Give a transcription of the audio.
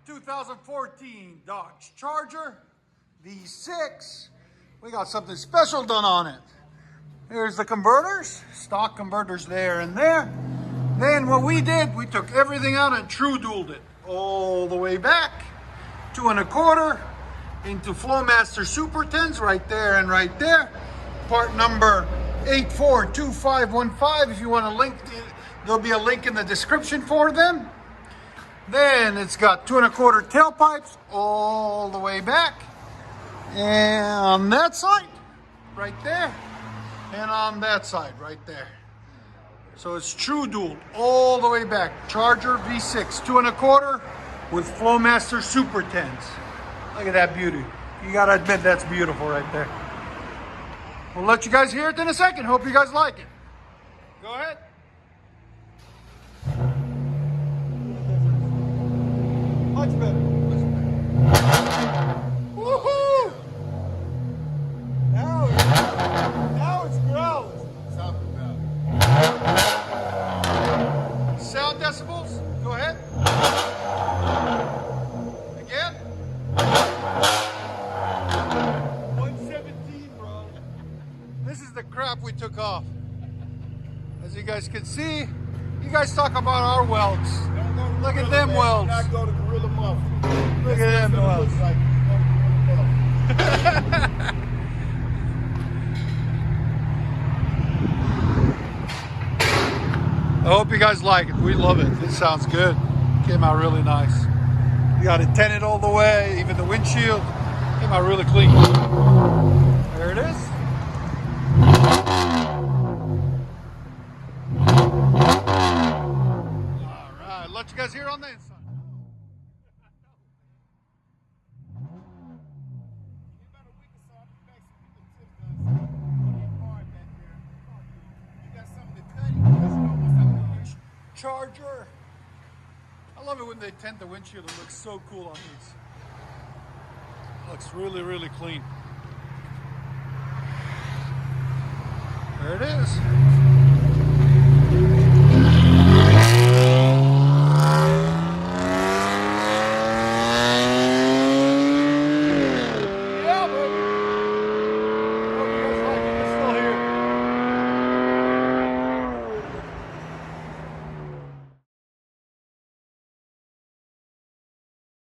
2014 Dodge Charger V6. We got something special done on it. Here's the converters, stock converters there and there. Then what we did, we took everything out and true dualed it all the way back, 2 1/4 into FLOWMASTer Super 10s right there and right there. Part number 842515. If you want a link, there'll be a link in the description for them. Then it's got 2 1/4 tailpipes all the way back, and on that side right there, and on that side right there. So it's true dual all the way back. Charger V6 2 1/4 with FLOWMASTer Super 10s. Look at that beauty. You gotta admit that's beautiful right there. We'll let you guys hear it in a second. Hope you guys like it. Go ahead. Much better. Woohoo! Now it's growls. Sound decibels. Go ahead. Again. 117, bro. This is the crap we took off. As you guys can see, you guys talk about our welds. Look at them welds. Not go to Gorilla Muffin. Look at them welds. I hope you guys like it. We love it. It sounds good. Came out really nice. We got it tinted all the way, even the windshield. Came out really clean. There it is. All right, let you guys hear it on the inside. Charger. I love it when they tint the windshield. It looks so cool on these. Looks really, really clean. There it is.